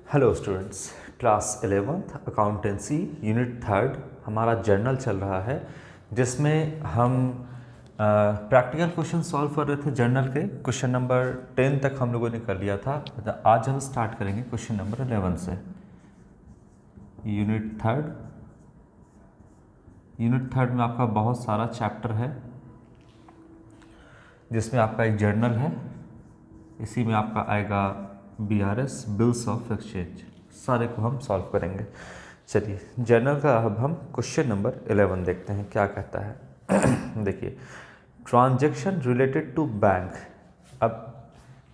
Hello students, class 11th accountancy unit third हमारा journal चल रहा है जिसमें हम प्रैक्टिकल क्वेश्चन सॉल्व कर रहे थे। जर्नल के क्वेश्चन नंबर 10 तक हम लोगों ने कर लिया था। आज हम स्टार्ट करेंगे क्वेश्चन नंबर 11 से। यूनिट थर्ड में आपका बहुत सारा चैप्टर है जिसमें आपका एक जर्नल है, इसी में आपका आएगा BRS बिल्स ऑफ एक्सचेंज। सारे को हम सॉल्व करेंगे। चलिए जर्नल का अब हम क्वेश्चन नंबर 11 देखते हैं क्या कहता है। देखिए, ट्रांजैक्शन रिलेटेड टू बैंक। अब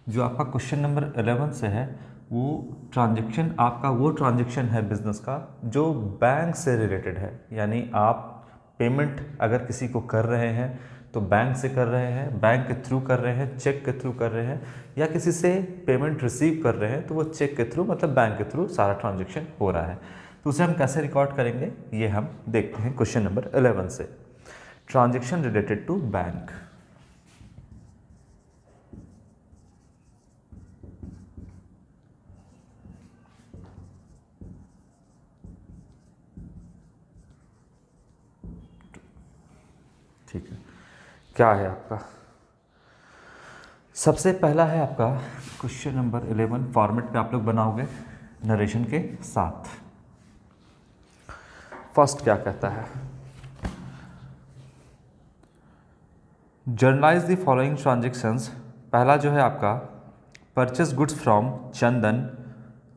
जो आपका क्वेश्चन नंबर 11 से है वो ट्रांजैक्शन आपका वो ट्रांजैक्शन है बिजनेस का जो बैंक से रिलेटेड है। यानी आप पेमेंट अगर किसी को कर रहे हैं तो बैंक से कर रहे हैं, बैंक के थ्रू कर रहे हैं, चेक के थ्रू कर रहे हैं, या किसी से पेमेंट रिसीव कर रहे हैं तो वो चेक के थ्रू मतलब बैंक के थ्रू सारा ट्रांजैक्शन हो रहा है। तो उसे हम कैसे रिकॉर्ड करेंगे ये हम देखते हैं क्वेश्चन नंबर 11 से। Transaction related to bank. ठीक है, क्या है आपका सबसे पहला है आपका क्वेश्चन नंबर 11 फॉर्मेट पे आप लोग बनाओगे नरेशन के साथ। फर्स्ट क्या कहता है, जर्नलाइज द फॉलोइंग ट्रांजेक्शंस। पहला जो है आपका purchase goods from Chandan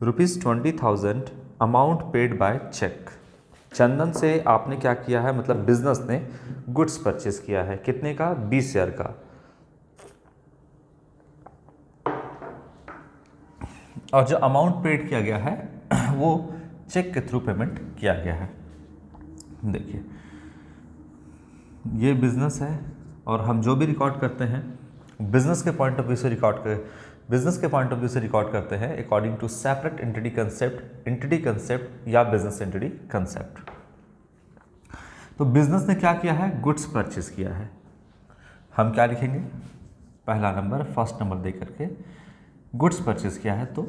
₹20,000 amount paid by cheque. Chandan से आपने क्या किया है, मतलब बिजनेस ने गुड्स परचेज किया है, कितने का, 20,000 का। और जो अमाउंट पेड किया गया है वो चेक के थ्रू पेमेंट किया गया है। देखिए ये बिजनेस है और हम जो भी रिकॉर्ड करते हैं बिजनेस के पॉइंट ऑफ व्यू से रिकॉर्ड करते हैं according to separate entity concept या बिजनेस एंटिटी कंसेप्ट। तो बिजनेस ने क्या किया है, गुड्स परचेज किया है। हम क्या लिखेंगे, पहला नंबर फर्स्ट नंबर दे करके गुड्स परचेज किया है तो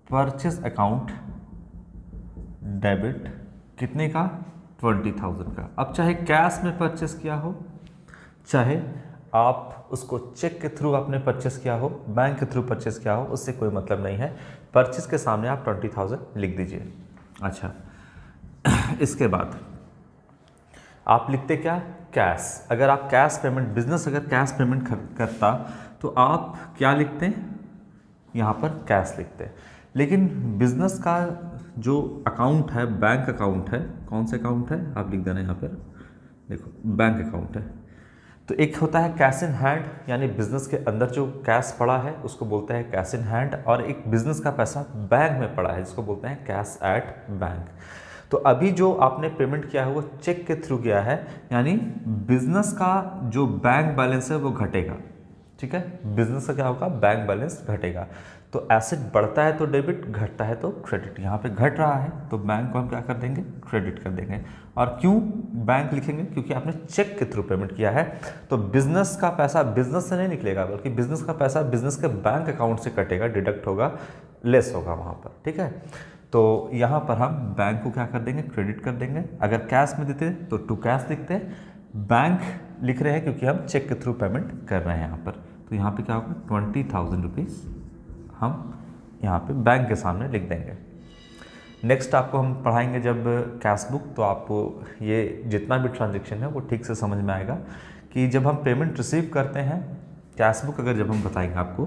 परचेज अकाउंट डेबिट कितने का, 20,000 का। अब चाहे कैश में परचेस किया हो, चाहे आप उसको चेक के थ्रू आपने परचेस किया हो, बैंक के थ्रू परचेस किया हो, उससे कोई मतलब नहीं है। परचेस के सामने आप 20,000 लिख दीजिए। अच्छा, इसके बाद आप लिखते क्या, कैश। अगर आप कैश पेमेंट, बिजनेस अगर कैश पेमेंट करता तो आप क्या लिखते हैं, यहाँ पर कैश लिखते हैं। लेकिन बिजनेस का जो अकाउंट है बैंक अकाउंट है, कौन सा अकाउंट है आप लिख देना यहाँ पर, देखो बैंक अकाउंट है। तो एक होता है कैश इन हैंड, यानी बिजनेस के अंदर जो कैश पड़ा है उसको बोलते हैं कैश इन हैंड, और एक बिजनेस का पैसा बैंक में पड़ा है जिसको बोलते हैं कैश एट बैंक। तो अभी जो आपने पेमेंट किया है वो चेक के थ्रू गया है, यानी बिजनेस का जो बैंक बैलेंस है वो घटेगा। ठीक है, बिजनेस का क्या होगा, बैंक बैलेंस घटेगा। तो एसेट बढ़ता है तो डेबिट, घटता है तो क्रेडिट। यहाँ पे घट रहा है तो बैंक को हम क्या कर देंगे, क्रेडिट कर देंगे। और क्यों बैंक लिखेंगे, क्योंकि आपने चेक के थ्रू पेमेंट किया है तो बिजनेस का पैसा बिजनेस से नहीं निकलेगा, बल्कि बिजनेस का पैसा बिजनेस के बैंक अकाउंट से कटेगा, डिडक्ट होगा, लेस होगा वहाँ पर। ठीक है, तो यहाँ पर हम बैंक को क्या कर देंगे, क्रेडिट कर देंगे। अगर कैश में देते तो टू कैश लिखते, बैंक लिख रहे हैं क्योंकि हम चेक के थ्रू पेमेंट कर रहे हैं यहाँ पर। तो यहाँ पे क्या होगा, 20,000 रुपीज़ हम यहाँ पे बैंक के सामने लिख देंगे। नेक्स्ट आपको हम पढ़ाएंगे जब कैश बुक, तो आपको ये जितना भी ट्रांजेक्शन है वो ठीक से समझ में आएगा कि जब हम पेमेंट रिसीव करते हैं, कैश बुक अगर जब हम बताएंगे आपको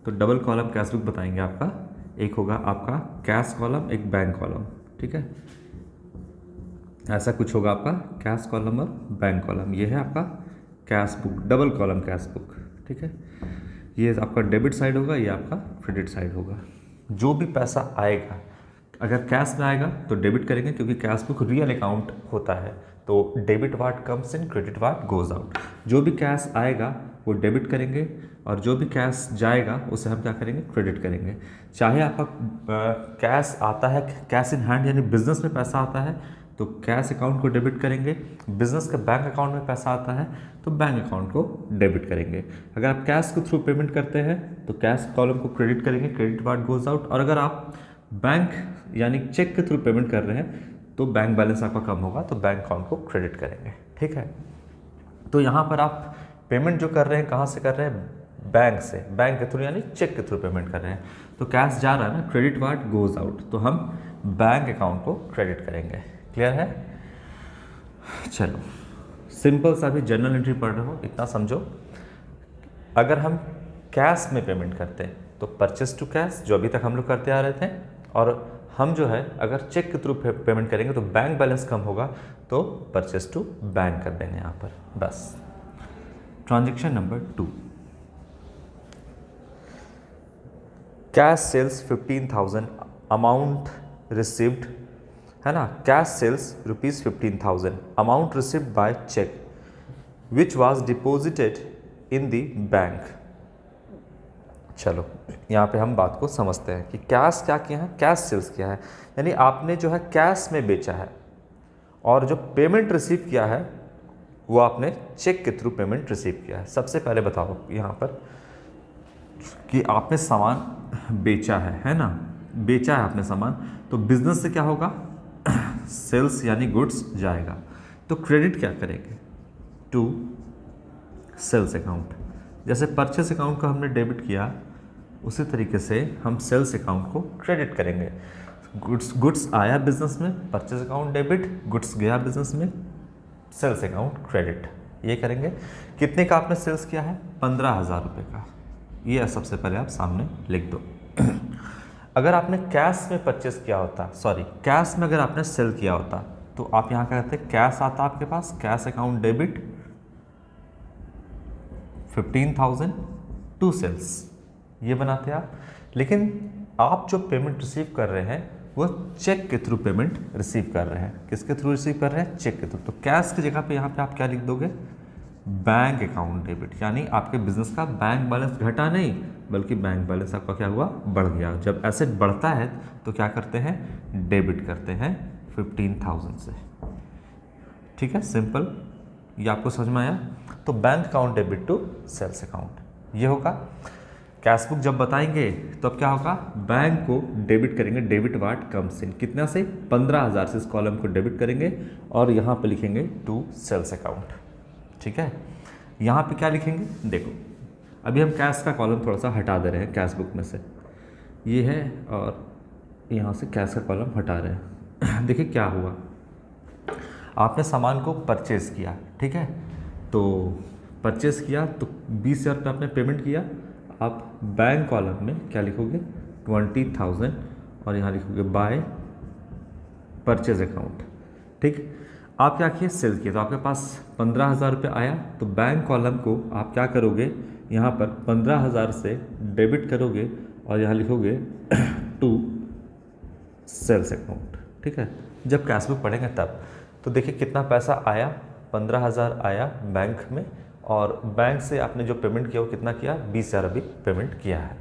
तो डबल कॉलम कैश बुक बताएंगे आपका। एक होगा आपका कैश कॉलम, एक बैंक कॉलम। ठीक है, ऐसा कुछ होगा आपका कैश कॉलम और बैंक कॉलम। ये है आपका cash book, double column cash book. ठीक है, ये आपका डेबिट साइड होगा, ये आपका क्रेडिट साइड होगा। जो भी पैसा आएगा, अगर कैश में आएगा तो डेबिट करेंगे क्योंकि कैश बुक रियल अकाउंट होता है, तो debit watt comes in, credit what goes out. जो भी कैश आएगा वो डेबिट करेंगे और जो भी कैश जाएगा उसे हम क्या करेंगे, क्रेडिट करेंगे। चाहे आपका कैश आता है, कैश इन हैंड यानी बिजनेस में पैसा आता है, तो कैश अकाउंट को डेबिट करेंगे। बिजनेस के बैंक अकाउंट में पैसा आता है तो बैंक अकाउंट को डेबिट करेंगे। अगर आप कैश के थ्रू पेमेंट करते हैं तो कैश कॉलम को क्रेडिट करेंगे, क्रेडिट पार्ट गोज आउट। और अगर आप बैंक यानी चेक के थ्रू पेमेंट कर रहे हैं तो बैंक बैलेंस आपका कम होगा तो बैंक अकाउंट को क्रेडिट करेंगे। ठीक है, तो यहाँ पर आप पेमेंट जो कर रहे हैं कहाँ से कर रहे हैं? बैंक से, बैंक के थ्रू यानी चेक के थ्रू पेमेंट कर रहे हैं। तो कैश जा रहा है ना, क्रेडिट पार्ट गोज आउट, तो हम बैंक अकाउंट को क्रेडिट करेंगे। क्लियर है? चलो, सिंपल सा भी जर्नल एंट्री पढ़ रहे हो, इतना समझो। अगर हम कैश में पेमेंट करते हैं तो परचेस टू कैश, जो अभी तक हम लोग करते आ रहे थे, और हम जो है अगर चेक के थ्रू पेमेंट करेंगे तो बैंक बैलेंस कम होगा तो परचेस टू बैंक कर देंगे यहाँ पर। बस। Transaction number 2, cash sales 15,000, amount received, है ना, cash sales ₹15,000, amount received by cheque which was deposited in the bank. चलो यहाँ पे हम बात को समझते हैं कि कैश क्या किया है, कैश सेल्स किया है, यानी आपने जो है कैश में बेचा है, और जो पेमेंट रिसीव किया है वो आपने चेक के थ्रू पेमेंट रिसीव किया है। सबसे पहले बताओ यहाँ पर कि आपने सामान बेचा है ना, बेचा है आपने सामान, तो बिजनेस से क्या होगा? सेल्स यानी गुड्स जाएगा, तो क्रेडिट क्या करेंगे? To sales account. जैसे परचेस अकाउंट को हमने डेबिट किया उसी तरीके से हम सेल्स अकाउंट को क्रेडिट करेंगे। गुड्स आया बिजनेस में, परचेस अकाउंट डेबिट, गुड्स गया बिजनेस में, सेल्स अकाउंट क्रेडिट। ये करेंगे। कितने का आपने सेल्स किया है? 15,000 रुपये का। ये सबसे पहले आप सामने लिख दो। अगर आपने कैश में परचेस किया होता, सॉरी कैश में अगर आपने सेल किया होता तो आप यहाँ क्या कहते हैं? कैश आता आपके पास, cash account debit 15,000 to sales, ये बनाते हैं आप। लेकिन आप जो पेमेंट रिसीव कर रहे हैं वो चेक के थ्रू पेमेंट रिसीव कर रहे हैं। किसके थ्रू रिसीव कर रहे हैं? चेक के थ्रू। तो कैश की जगह पे यहाँ पे आप क्या लिख दोगे? बैंक अकाउंट डेबिट, यानी आपके बिजनेस का बैंक बैलेंस घटा नहीं बल्कि बैंक बैलेंस आपका क्या हुआ? बढ़ गया। जब एसेट बढ़ता है तो क्या करते हैं? डेबिट करते हैं 15,000 से। ठीक है, सिंपल। ये आपको समझ में आया? तो bank account debit to sales account ये होगा। कैश बुक जब बताएंगे तो अब क्या होगा? बैंक को डेबिट करेंगे, डेबिट वाट कम्स इन, कितना से? 15,000 से इस कॉलम को डेबिट करेंगे और यहाँ पे लिखेंगे टू सेल्स अकाउंट। ठीक है, यहाँ पे क्या लिखेंगे? देखो अभी हम कैश का कॉलम थोड़ा सा हटा दे रहे हैं कैश बुक में से, ये है, और यहाँ से कैश का कॉलम हटा रहे हैं। देखिए क्या हुआ, आपने सामान को परचेज़ किया, ठीक है, तो परचेज़ किया तो 20,000 रुपये आपने पेमेंट किया। आप बैंक कॉलम में क्या लिखोगे? 20,000 और यहाँ लिखोगे बाय परचेज अकाउंट। ठीक, आप क्या किए? सेल किए, तो आपके पास 15,000 रुपये आया, तो बैंक कॉलम को आप क्या करोगे? यहाँ पर 15,000 से डेबिट करोगे और यहाँ लिखोगे टू सेल्स अकाउंट। ठीक है, जब कैश बुक पढ़ेंगे तब तो देखिए कितना पैसा आया, 15,000 आया बैंक में, और बैंक से आपने जो पेमेंट किया वो कितना किया? 20,000 अभी पेमेंट किया है।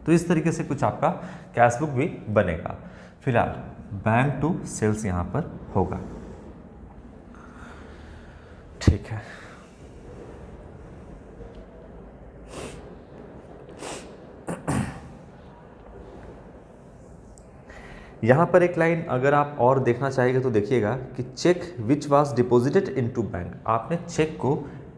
तो इस तरीके से कुछ आपका कैश बुक भी बनेगा। फिलहाल बैंक टू सेल्स यहाँ पर होगा। ठीक है, यहाँ पर एक लाइन अगर आप और देखना चाहेंगे तो देखिएगा कि cheque which was deposited into bank, आपने चेक को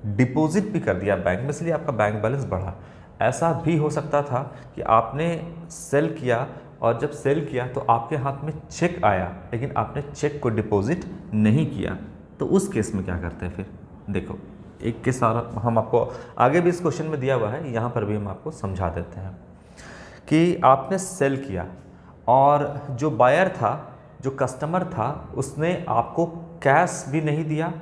डिपॉजिट भी कर दिया बैंक में, इसलिए आपका बैंक बैलेंस बढ़ा। ऐसा भी हो सकता था कि आपने सेल किया और जब सेल किया तो आपके हाथ में चेक आया लेकिन आपने चेक को डिपॉजिट नहीं किया, तो उस केस में क्या करते हैं? फिर देखो एक के सारा हम आपको आगे भी इस क्वेश्चन में दिया हुआ है, यहाँ पर भी हम आपको समझा देते हैं कि आपने सेल किया और जो बायर था, जो कस्टमर था, उसने आपको कैश भी नहीं दिया,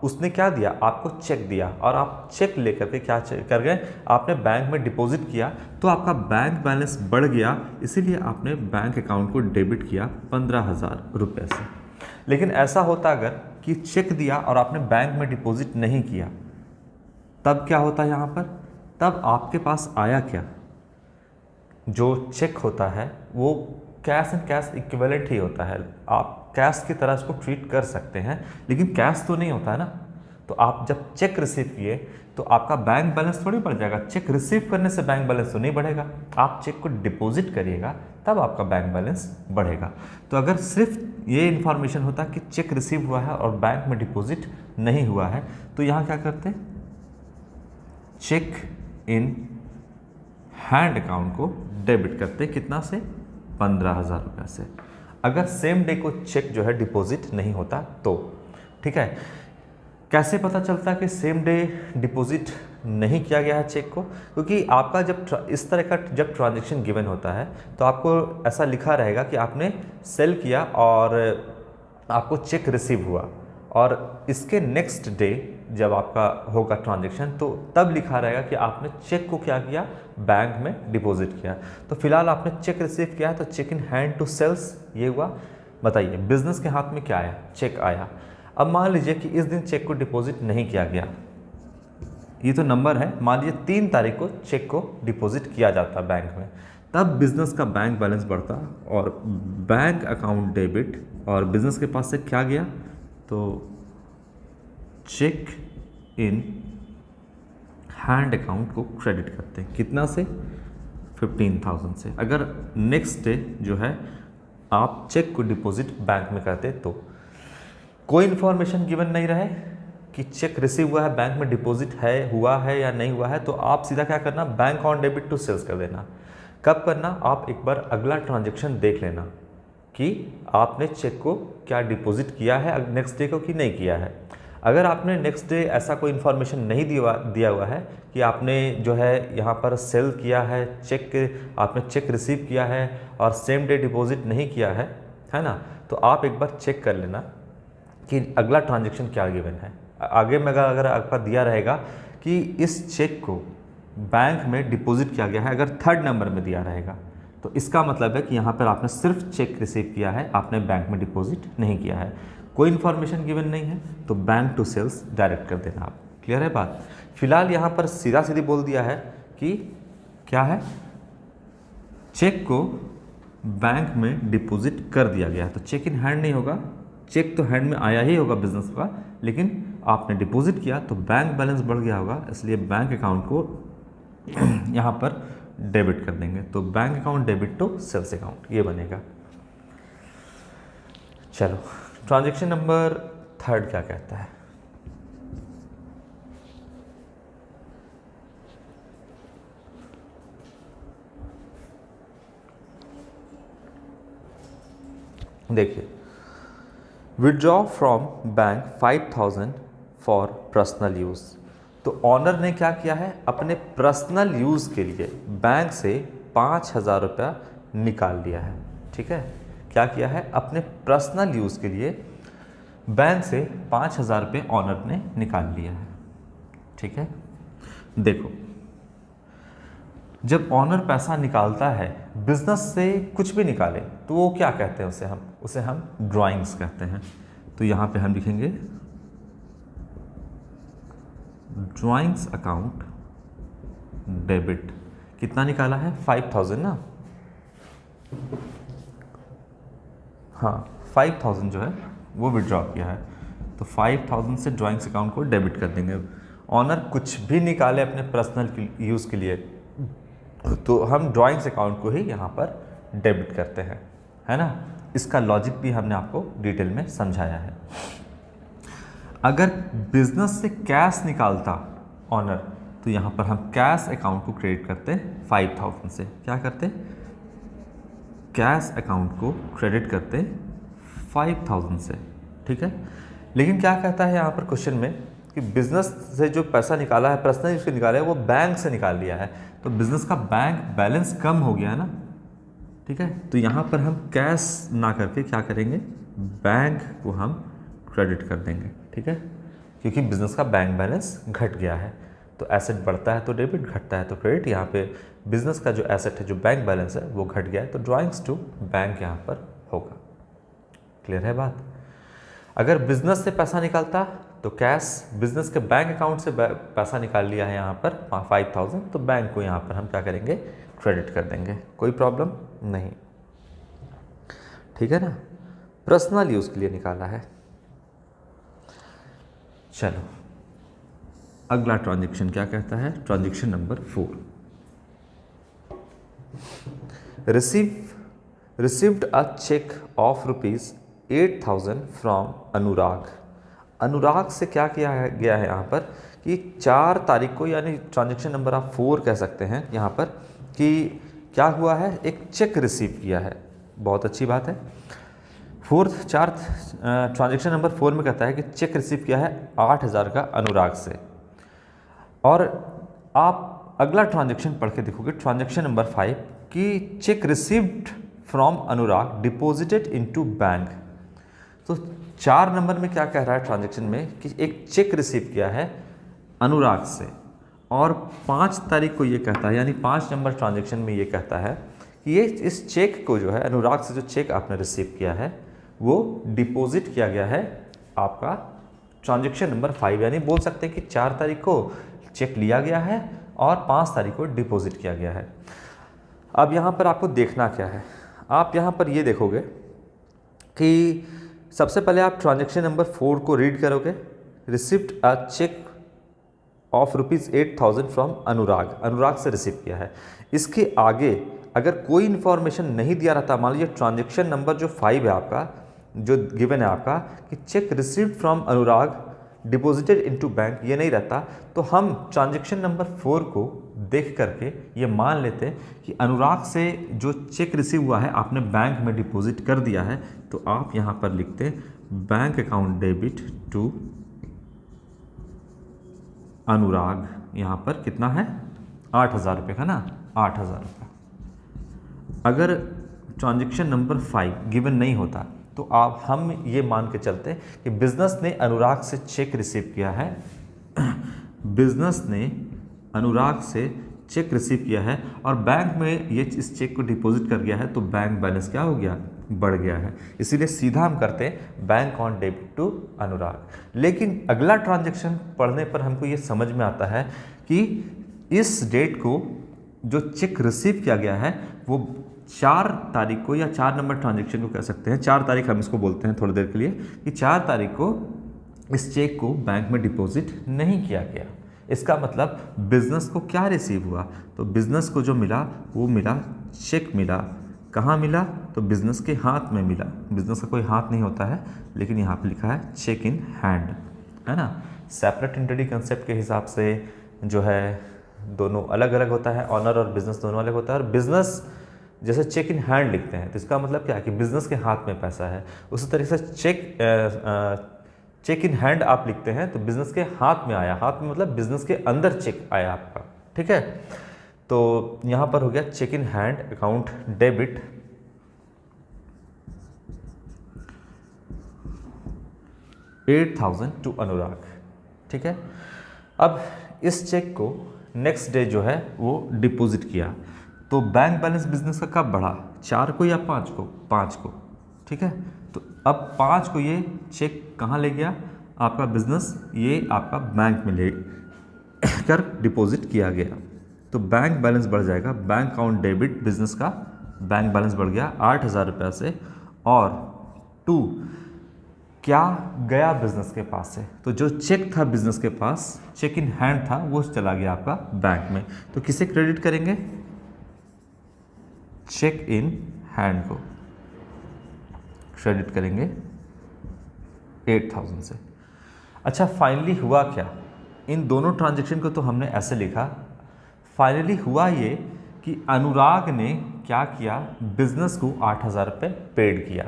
उसने क्या दिया? आपको चेक दिया, और आप चेक लेकर के क्या कर गए? आपने बैंक में डिपॉजिट किया, तो आपका बैंक बैलेंस बढ़ गया, इसीलिए आपने बैंक अकाउंट को डेबिट किया 15,000 रुपये से। लेकिन ऐसा होता अगर कि चेक दिया और आपने बैंक में डिपॉजिट नहीं किया, तब क्या होता यहाँ पर? तब आपके पास आया क्या? जो चेक होता है वो कैश एंड कैश इक्विवेलेंट ही होता है। आप कैश की तरह इसको ट्रीट कर सकते हैं, लेकिन कैश तो नहीं होता है ना। तो आप जब चेक रिसीव किए तो आपका बैंक बैलेंस थोड़ी बढ़ जाएगा, चेक रिसीव करने से बैंक बैलेंस तो नहीं बढ़ेगा। आप चेक को डिपॉजिट करिएगा तब आपका बैंक बैलेंस बढ़ेगा। तो अगर सिर्फ ये इन्फॉर्मेशन होता कि चेक रिसीव हुआ है और बैंक में डिपॉजिट नहीं हुआ है, तो यहाँ क्या करते, चेक इन हैंड अकाउंट को डेबिट करते, कितना से, 15,000 रुपये से। अगर सेम डे को चेक जो है डिपॉजिट नहीं होता तो, ठीक है। कैसे पता चलता है कि सेम डे डिपॉजिट नहीं किया गया है चेक को? क्योंकि आपका जब इस तरह का जब ट्रांजैक्शन गिवन होता है तो आपको ऐसा लिखा रहेगा कि आपने सेल किया और आपको चेक रिसीव हुआ, और इसके नेक्स्ट डे जब आपका होगा ट्रांजैक्शन तो तब लिखा रहेगा कि आपने चेक को क्या किया, बैंक में डिपॉजिट किया। तो फिलहाल आपने चेक रिसीव किया है तो cheque in hand to sales ये हुआ। बताइए बिजनेस के हाथ में क्या आया, चेक आया। अब मान लीजिए कि इस दिन चेक को डिपॉजिट नहीं किया गया, ये तो नंबर है, मान लीजिए 3 तारीख को चेक को डिपॉजिट किया जाता बैंक में, तब बिजनेस का बैंक बैलेंस बढ़ता और बैंक अकाउंट डेबिट, और बिजनेस के पास से क्या गया, तो चेक इन हैंड अकाउंट को क्रेडिट करते हैं, कितना से, 15,000 से। अगर नेक्स्ट डे जो है आप चेक को डिपॉजिट बैंक में करते तो कोई इन्फॉर्मेशन गिवन नहीं रहे कि चेक रिसीव हुआ है, बैंक में डिपॉजिट है, हुआ है या नहीं हुआ है, तो आप सीधा क्या करना, bank on debit to sales कर देना। कब करना, आप एक बार अगला ट्रांजैक्शन देख लेना कि आपने चेक को क्या डिपॉजिट किया है नेक्स्ट डे को कि नहीं किया है। अगर आपने नेक्स्ट डे ऐसा कोई इन्फॉर्मेशन नहीं दिया हुआ है कि आपने जो है यहाँ पर सेल किया है, चेक आपने चेक रिसीव किया है और सेम डे डिपॉजिट नहीं किया है ना, तो आप एक बार चेक कर लेना कि अगला ट्रांजैक्शन क्या गिवन है। आगे में अगर आपका दिया रहेगा कि इस चेक को बैंक में डिपॉजिट किया गया है, अगर 3rd नंबर में दिया रहेगा तो इसका मतलब है कि यहाँ पर आपने सिर्फ चेक रिसीव किया है, आपने बैंक में डिपॉजिट नहीं किया है, कोई इन्फॉर्मेशन गिवन नहीं है, तो बैंक टू सेल्स डायरेक्ट कर देना आप। क्लियर है बात? फिलहाल यहाँ पर सीधा सीधी बोल दिया है कि क्या है, चेक को बैंक में डिपॉजिट कर दिया गया है, तो चेक इन हैंड नहीं होगा, चेक तो हैंड में आया ही होगा बिजनेस का, लेकिन आपने डिपॉजिट किया तो बैंक बैलेंस बढ़ गया होगा, इसलिए बैंक अकाउंट को यहाँ पर डेबिट कर देंगे। तो bank account debit to sales account ये बनेगा। चलो ट्रांजैक्शन नंबर 3 क्या कहता है, देखिए, withdraw from bank 5,000 for personal use. तो ऑनर ने क्या किया है, अपने पर्सनल यूज़ के लिए बैंक से 5,000 रुपया निकाल लिया है। ठीक है, क्या किया है, अपने पर्सनल यूज़ के लिए बैंक से 5,000 रुपये ऑनर ने निकाल लिया है। ठीक है, देखो जब ऑनर पैसा निकालता है बिजनेस से, कुछ भी निकाले तो वो क्या कहते हैं, उसे हम ड्राइंग्स कहते हैं। तो यहाँ पे हम लिखेंगे ड्राइंग्स अकाउंट डेबिट। कितना निकाला है, 5,000 ना, हाँ 5,000 जो है वो विड्रॉ किया है, तो 5,000 से ड्राइंग्स अकाउंट को डेबिट कर देंगे। ऑनर कुछ भी निकाले अपने पर्सनल यूज़ के लिए तो हम ड्राइंग्स अकाउंट को ही यहाँ पर डेबिट करते हैं, है ना। इसका लॉजिक भी हमने आपको डिटेल में समझाया है। अगर बिजनेस से कैश निकालता ऑनर तो यहाँ पर हम कैश अकाउंट को क्रेडिट करते 5,000 से, क्या करते, कैश अकाउंट को क्रेडिट करते 5,000 से। ठीक है, लेकिन क्या कहता है यहाँ पर क्वेश्चन में कि बिजनेस से जो पैसा निकाला है, पर्सनल यूज से निकाला है, वो बैंक से निकाल लिया है, तो बिजनेस का बैंक बैलेंस कम हो गया है ना। ठीक है, तो यहाँ पर हम कैश ना करके क्या करेंगे, बैंक को हम क्रेडिट कर देंगे। ठीक है, क्योंकि बिजनेस का बैंक बैलेंस घट गया है, तो एसेट बढ़ता है तो डेबिट, घटता है तो क्रेडिट। यहाँ पे बिजनेस का जो एसेट है, जो बैंक बैलेंस है, वो घट गया है, तो ड्राइंग्स टू बैंक यहाँ पर होगा। क्लियर है बात? अगर बिजनेस से पैसा निकालता तो कैश, बिजनेस के बैंक अकाउंट से पैसा निकाल लिया है यहाँ पर 5,000, तो बैंक को यहाँ पर हम क्या करेंगे, क्रेडिट कर देंगे, कोई प्रॉब्लम नहीं। ठीक है ना। पर्सनल यूज़ के लिए निकाला है। चलो अगला ट्रांजैक्शन क्या कहता है, transaction number 4, received a cheque of ₹8,000 from Anurag. Anurag से क्या किया गया है यहाँ पर कि 4 तारीख को, यानी ट्रांजैक्शन नंबर आप 4 कह सकते हैं यहाँ पर, कि क्या हुआ है, एक चेक रिसीव किया है। बहुत अच्छी बात है। ट्रांजैक्शन नंबर 4 में कहता है कि चेक रिसीव किया है 8,000 का अनुराग से। और आप अगला ट्रांजैक्शन पढ़ के देखोगे, ट्रांजैक्शन नंबर 5, कि check received from Anurag deposited into bank. तो 4 नंबर में क्या कह रहा है ट्रांजैक्शन में कि एक चेक रिसीव किया है अनुराग से, और 5 तारीख को ये कहता है, यानी 5 नंबर ट्रांजैक्शन में ये कहता है कि ये इस चेक को जो है, अनुराग से जो चेक आपने रिसीव किया है वो डिपॉजिट किया गया है आपका ट्रांजैक्शन नंबर 5, यानी बोल सकते हैं कि 4 तारीख को चेक लिया गया है और 5 तारीख को डिपॉजिट किया गया है। अब यहाँ पर आपको देखना क्या है, आप यहाँ पर ये देखोगे कि सबसे पहले आप ट्रांजैक्शन नंबर 4 को रीड करोगे, received a cheque of ₹8,000 from Anurag, Anurag से रिसीव किया है। इसके आगे अगर कोई इन्फॉर्मेशन नहीं दिया रहता, मान लीजिए ट्रांजैक्शन नंबर जो 5 है आपका, जो गिवन है आपका कि check received from Anurag deposited into bank, ये नहीं रहता, तो हम ट्रांजैक्शन नंबर 4 को देख करके ये मान लेते कि अनुराग से जो चेक रिसीव हुआ है आपने बैंक में डिपॉजिट कर दिया है। तो आप यहाँ पर लिखते bank account debit to Anurag, यहाँ पर कितना है 8,000 रुपये का ना, 8,000 रुपये। अगर ट्रांजैक्शन नंबर 5 गिवन नहीं होता तो आप हम ये मान के चलते कि बिजनेस ने अनुराग से चेक रिसीव किया है, बिजनेस ने अनुराग से चेक रिसीव किया है और बैंक में ये इस चेक को डिपॉजिट कर गया है, तो बैंक बैलेंस क्या हो गया, बढ़ गया है। इसीलिए सीधा हम करते हैं बैंक ऑन डेबिट टू अनुराग। लेकिन अगला ट्रांजैक्शन पढ़ने पर हमको ये समझ में आता है कि इस डेट को जो चेक रिसीव किया गया है वो 4 तारीख को, या 4 नंबर ट्रांजैक्शन को कह सकते हैं, 4 तारीख हम इसको बोलते हैं थोड़ी देर के लिए, कि 4 तारीख को इस चेक को बैंक में डिपॉजिट नहीं किया गया। इसका मतलब बिजनेस को क्या रिसीव हुआ, तो बिजनेस को जो मिला वो मिला, चेक मिला। कहाँ मिला, तो बिजनेस के हाथ में मिला। बिजनेस का कोई हाथ नहीं होता है, लेकिन यहाँ पे लिखा है चेक इन हैंड, है ना। सेपरेट एंटिटी कंसेप्ट के हिसाब से जो है दोनों अलग अलग होता है, ऑनर और बिजनेस दोनों अलग होता है। और बिजनेस जैसे चेक इन हैंड लिखते हैं तो इसका मतलब क्या है कि बिजनेस के हाथ में पैसा है। उसी तरीके से चेक इन हैंड आप लिखते हैं तो बिजनेस के हाथ में आया, हाथ में मतलब बिजनेस के अंदर चेक आया आपका, ठीक है। तो यहाँ पर हो गया cheque in hand account debit $8,000 to Anurag, ठीक है। अब इस चेक को नेक्स्ट डे जो है वो डिपॉजिट किया, तो बैंक बैलेंस बिजनेस का कब बढ़ा, 4 को या 5 को, 5 को, ठीक है। तो अब 5 को ये चेक कहाँ ले गया आपका बिजनेस, ये आपका बैंक में ले कर डिपॉजिट किया गया, तो बैंक बैलेंस बढ़ जाएगा। बैंक अकाउंट डेबिट बिजनेस का बैंक बैलेंस बढ़ गया 8,000 रुपये से, और 2 क्या गया बिजनेस के पास से, तो जो चेक था बिजनेस के पास, चेक इन हैंड था, वो चला गया आपका बैंक में। तो किसे क्रेडिट करेंगे, चेक इन हैंड को क्रेडिट करेंगे 8,000 से। अच्छा, फाइनली हुआ क्या, इन दोनों ट्रांजैक्शन को तो हमने ऐसे लिखा, फाइनली हुआ ये कि अनुराग ने क्या किया, बिजनेस को 8,000 रुपये पेड किया,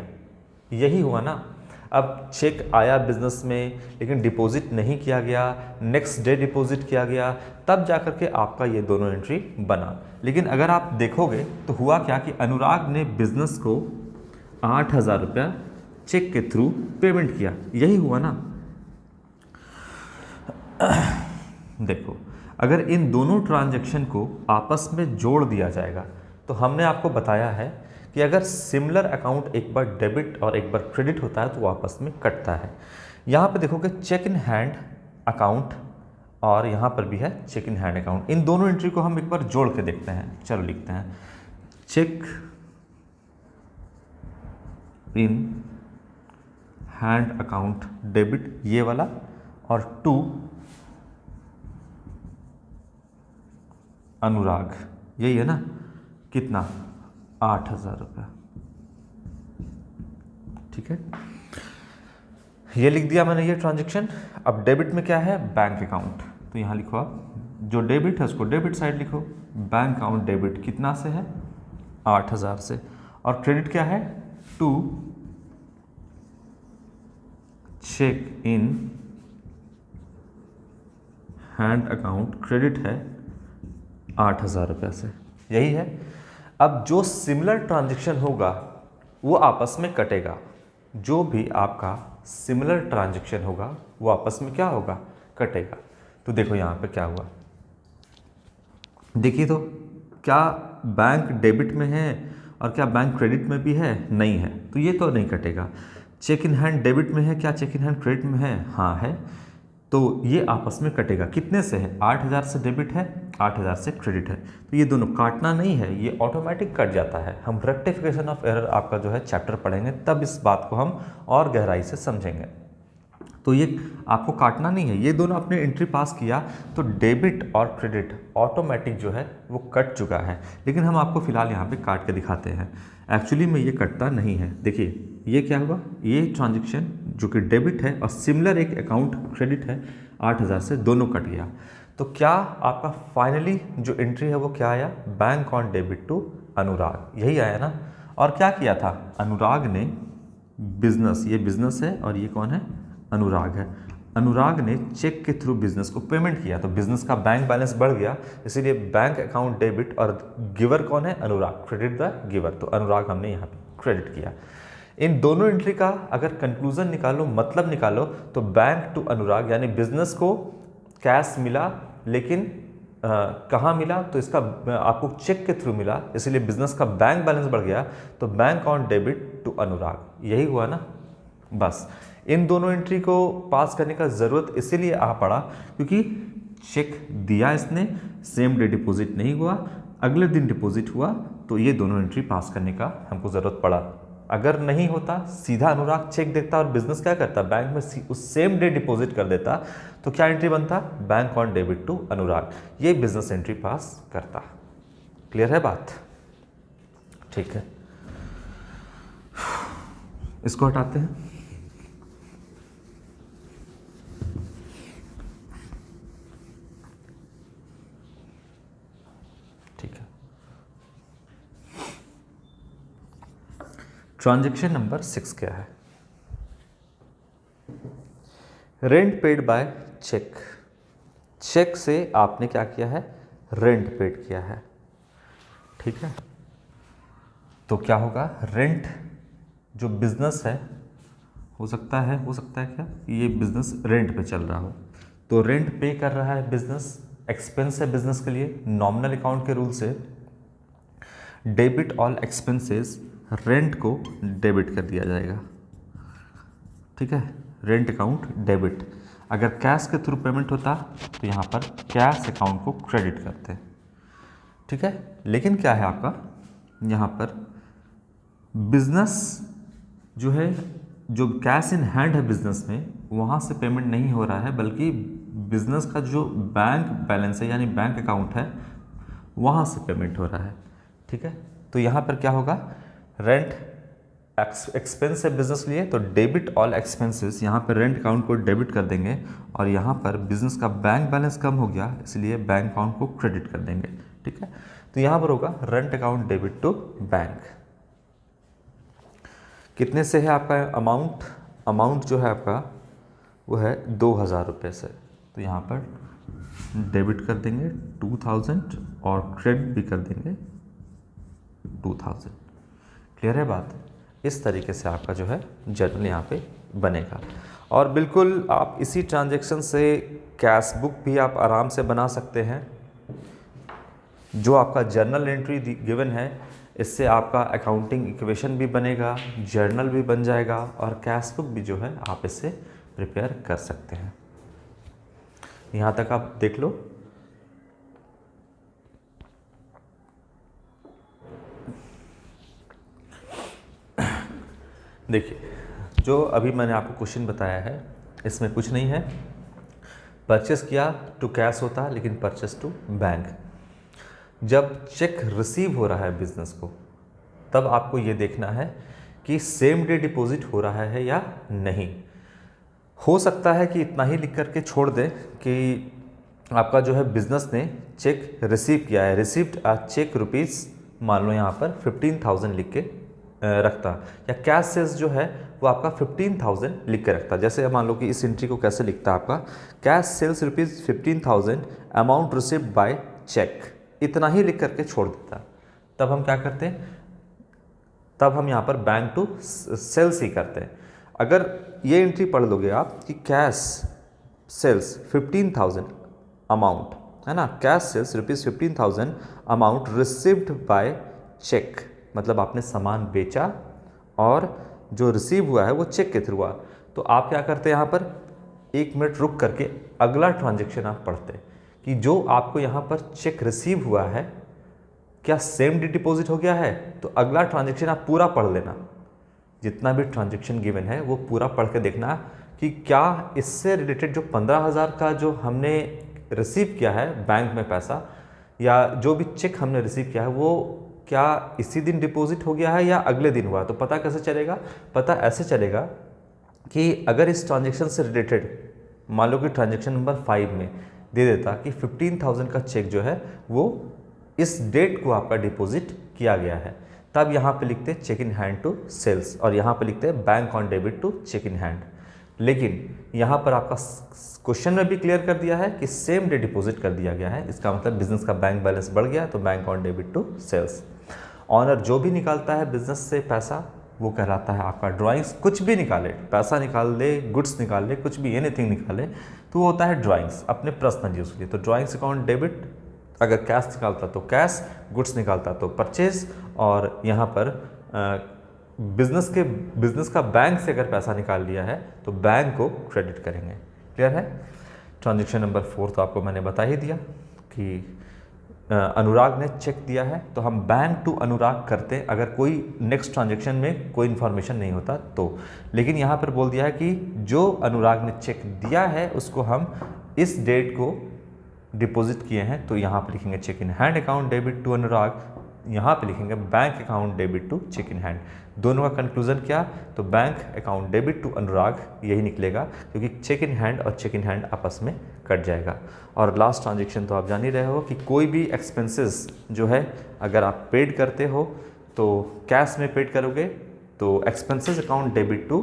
यही हुआ ना। अब चेक आया बिजनेस में लेकिन डिपॉजिट नहीं किया गया, नेक्स्ट डे डिपॉजिट किया गया, तब जाकर के आपका ये दोनों एंट्री बना। लेकिन अगर आप देखोगे तो हुआ क्या कि अनुराग ने बिजनेस को 8,000 रुपया चेक के थ्रू पेमेंट किया, यही हुआ ना। देखो, अगर इन दोनों ट्रांजैक्शन को आपस में जोड़ दिया जाएगा तो हमने आपको बताया है कि अगर सिमिलर अकाउंट एक बार डेबिट और एक बार क्रेडिट होता है तो वो आपस में कटता है। यहाँ पे देखोगे चेक इन हैंड अकाउंट और यहाँ पर भी है चेक इन हैंड अकाउंट, इन दोनों एंट्री को हम एक बार जोड़ के देखते हैं। चलो लिखते हैं cheque in hand account debit ये वाला, और टू अनुराग, यही है ना, कितना 8,000 रुपया। ठीक है, ये लिख दिया मैंने ये ट्रांजेक्शन। अब डेबिट में क्या है, बैंक अकाउंट, तो यहाँ लिखो आप जो डेबिट है उसको डेबिट साइड लिखो, बैंक अकाउंट डेबिट कितना से है 8,000 से, और क्रेडिट क्या है to cheque in hand account, credit है 8,000 रुपये से, यही है। अब जो सिमिलर ट्रांजेक्शन होगा वो आपस में कटेगा, जो भी आपका सिमिलर ट्रांजेक्शन होगा वो आपस में क्या होगा, कटेगा। तो देखो यहाँ पे क्या हुआ, देखिए तो क्या बैंक डेबिट में है और क्या बैंक क्रेडिट में भी है, नहीं है, तो ये तो नहीं कटेगा। चेक इन हैंड डेबिट में है, क्या चेक इन हैंड क्रेडिट में है, हाँ है, तो ये आपस में कटेगा। कितने से है, 8,000 से डेबिट है, 8,000 से क्रेडिट है, तो ये दोनों काटना नहीं है, ये ऑटोमेटिक कट जाता है। हम रेक्टिफिकेशन ऑफ एरर आपका जो है चैप्टर पढ़ेंगे तब इस बात को हम और गहराई से समझेंगे। तो ये आपको काटना नहीं है, ये दोनों आपने एंट्री पास किया तो डेबिट और क्रेडिट ऑटोमेटिक जो है वो कट चुका है। लेकिन हम आपको फिलहाल यहाँ पे काट के दिखाते हैं, एक्चुअली में ये कटता नहीं है। देखिए ये क्या हुआ, ये ट्रांजेक्शन जो कि डेबिट है और सिमिलर एक अकाउंट क्रेडिट है 8,000 से, दोनों कट गया। तो क्या आपका फाइनली जो एंट्री है वो क्या आया, bank on debit to Anurag, यही आया ना। और क्या किया था अनुराग ने, बिजनेस, ये बिजनेस है और ये कौन है, अनुराग है। अनुराग ने चेक के थ्रू बिजनेस को पेमेंट किया, तो बिजनेस का बैंक बैलेंस बढ़ गया, इसीलिए बैंक अकाउंट डेबिट, और गिवर कौन है, अनुराग, क्रेडिट द गिवर, तो अनुराग हमने यहाँ पे क्रेडिट किया। इन दोनों एंट्री का अगर कंक्लूजन निकालो, मतलब निकालो, तो बैंक टू अनुराग यानी बिजनेस को कैश मिला, लेकिन कहाँ मिला, तो इसका आपको चेक के थ्रू मिला, इसलिए बिजनेस का बैंक बैलेंस बढ़ गया, तो bank on debit to Anurag, यही हुआ ना। बस इन दोनों एंट्री को पास करने का ज़रूरत इसीलिए आ पड़ा क्योंकि चेक दिया इसने, सेम डे डिपॉजिट नहीं हुआ, अगले दिन डिपॉजिट हुआ, तो ये दोनों एंट्री पास करने का हमको ज़रूरत पड़ा। अगर नहीं होता, सीधा अनुराग चेक देखता और बिजनेस क्या करता, बैंक में उस सेम डे डिपॉजिट कर देता, तो क्या एंट्री बनता, बैंक ऑन डेबिट टू अनुराग, ये बिजनेस एंट्री पास करता। क्लियर है बात, ठीक है, इसको हटाते हैं। ट्रांजैक्शन नंबर 6 क्या है, rent paid by cheque, cheque से आपने क्या किया है, रेंट पेड किया है, ठीक है। तो क्या होगा, रेंट जो बिजनेस है, हो सकता है क्या, ये बिजनेस रेंट पे चल रहा हो, तो रेंट पे कर रहा है बिजनेस, एक्सपेंस है बिजनेस के लिए, नॉमिनल अकाउंट के रूल से डेबिट ऑल एक्सपेंसेस, रेंट को डेबिट कर दिया जाएगा, ठीक है, रेंट अकाउंट डेबिट। अगर कैश के थ्रू पेमेंट होता तो यहाँ पर कैश अकाउंट को क्रेडिट करते, ठीक है। लेकिन क्या है आपका यहाँ पर बिजनेस जो है, जो कैश इन हैंड है बिजनेस में, वहाँ से पेमेंट नहीं हो रहा है, बल्कि बिजनेस का जो बैंक बैलेंस है यानी बैंक अकाउंट है वहाँ से पेमेंट हो रहा है, ठीक है। तो यहाँ पर क्या होगा, रेंट एक्सपेंस है बिजनेस लिए, तो डेबिट ऑल एक्सपेंसेस, यहाँ पर रेंट अकाउंट को डेबिट कर देंगे, और यहाँ पर बिजनेस का बैंक बैलेंस कम हो गया, इसलिए बैंक अकाउंट को क्रेडिट कर देंगे, ठीक है। तो यहाँ पर होगा rent account debit to bank. कितने से है आपका अमाउंट, अमाउंट जो है आपका वो है 2,000 रुपये से, तो यहाँ पर डेबिट कर देंगे 2,000 और क्रेडिट भी कर देंगे 2,000। क्लियर है बात, इस तरीके से आपका जो है जर्नल यहाँ पे बनेगा। और बिल्कुल आप इसी ट्रांजैक्शन से कैश बुक भी आप आराम से बना सकते हैं। जो आपका जर्नल एंट्री गिवन है, इससे आपका अकाउंटिंग इक्वेशन भी बनेगा, जर्नल भी बन जाएगा, और कैश बुक भी जो है आप इससे प्रिपेयर कर सकते हैं। यहाँ तक आप देख लो। देखिए जो अभी मैंने आपको क्वेश्चन बताया है इसमें कुछ नहीं है, परचेस किया टू कैश होता है लेकिन परचेस टू बैंक। जब चेक रिसीव हो रहा है बिजनेस को, तब आपको ये देखना है कि सेम डे डिपॉजिट हो रहा है या नहीं। हो सकता है कि इतना ही लिख करके छोड़ दें कि आपका जो है बिजनेस ने चेक रिसीव किया है, रिसीव्ड अ चेक रुपीज़, मान लो यहाँ पर 15,000 लिख के रखता, या कैश सेल्स जो है वो आपका 15,000 लिख के रखता। जैसे मान लो कि इस एंट्री को कैसे लिखता है आपका, cash sales rupees 15,000 amount received by cheque, इतना ही लिख करके छोड़ देता। तब हम क्या करते हैं, तब हम यहाँ पर बैंक टू सेल्स ही करते हैं। अगर ये एंट्री पढ़ लोगे आप कि कैश सेल्स 15,000 अमाउंट, है ना, cash sales rupees 15,000 amount received by cheque, मतलब आपने सामान बेचा और जो रिसीव हुआ है वो चेक के थ्रू हुआ, तो आप क्या करते हैं यहाँ पर 1 मिनट रुक करके अगला ट्रांजेक्शन आप पढ़ते कि जो आपको यहाँ पर चेक रिसीव हुआ है क्या सेम डे डिपॉजिट हो गया है। तो अगला ट्रांजेक्शन आप पूरा पढ़ लेना, जितना भी ट्रांजेक्शन गिवन है वो पूरा पढ़ के देखना कि क्या इससे रिलेटेड जो 15,000 का जो हमने रिसीव किया है बैंक में पैसा, या जो भी चेक हमने रिसीव किया है वो क्या इसी दिन डिपॉजिट हो गया है या अगले दिन हुआ। तो पता कैसे चलेगा, पता ऐसे चलेगा कि अगर इस ट्रांजेक्शन से रिलेटेड मान लो कि ट्रांजेक्शन नंबर 5 में दे देता कि 15,000 का चेक जो है वो इस डेट को आपका डिपॉजिट किया गया है, तब यहाँ पे लिखते हैं cheque in hand to sales, और यहाँ पे लिखते हैं bank on debit to cheque in hand. लेकिन यहाँ पर आपका क्वेश्चन में भी क्लियर कर दिया है कि सेम डे डिपॉजिट कर दिया गया है, इसका मतलब बिजनेस का बैंक बैलेंस बढ़ गया, तो bank on debit to sales. Owner जो भी निकालता है बिजनेस से पैसा वो कहलाता है आपका ड्राइंग्स। कुछ भी निकाले, पैसा निकाल ले, गुड्स निकाल ले, कुछ भी एनीथिंग निकाले, तो वो होता है ड्राइंग्स अपने पर्सनल यूज़ के लिए। तो ड्राइंग्स अकाउंट डेबिट, अगर कैश निकालता तो कैश, गुड्स निकालता तो परचेज, और यहाँ पर बिजनेस का बैंक से अगर पैसा निकाल लिया है तो बैंक को क्रेडिट करेंगे। क्लियर है। ट्रांजेक्शन नंबर 4 तो आपको मैंने बता ही दिया कि अनुराग ने चेक दिया है, तो हम बैंक टू अनुराग करते हैं अगर कोई नेक्स्ट ट्रांजेक्शन में कोई इन्फॉर्मेशन नहीं होता तो। लेकिन यहाँ पर बोल दिया है कि जो अनुराग ने चेक दिया है उसको हम इस डेट को डिपॉजिट किए हैं, तो यहाँ पर लिखेंगे cheque in hand account debit to Anurag, यहाँ पे लिखेंगे bank account debit to cheque in hand. दोनों का कंक्लूजन क्या, तो bank account debit to Anurag यही निकलेगा, क्योंकि चेक इन हैंड और चेक इन हैंड आपस में कट जाएगा। और लास्ट ट्रांजेक्शन तो आप जान ही रहे हो कि कोई भी एक्सपेंसेस जो है अगर आप पेड करते हो तो कैश में पेड करोगे तो expenses account debit to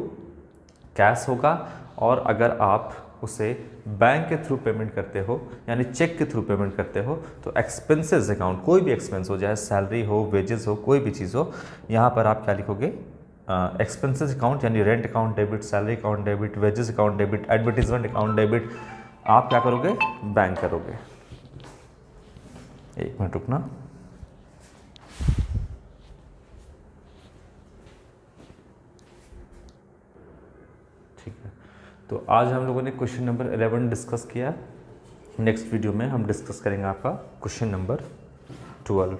cash होगा, और अगर आप उसे बैंक के थ्रू पेमेंट करते हो यानी चेक के थ्रू पेमेंट करते हो तो एक्सपेंसेस अकाउंट, कोई भी एक्सपेंस हो, चाहे सैलरी हो, वेजेस हो, कोई भी चीज़ हो, यहाँ पर आप क्या लिखोगे, एक्सपेंसेस अकाउंट यानी rent account debit, salary account debit, wages account debit, advertisement account debit, आप क्या करोगे, बैंक करोगे। 1 मिनट रुकना। ठीक है, तो आज हम लोगों ने क्वेश्चन नंबर 11 डिस्कस किया। नेक्स्ट वीडियो में हम डिस्कस करेंगे आपका क्वेश्चन नंबर 12।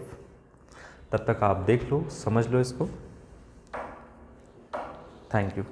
तब तक आप देख लो, समझ लो इसको। Thank you.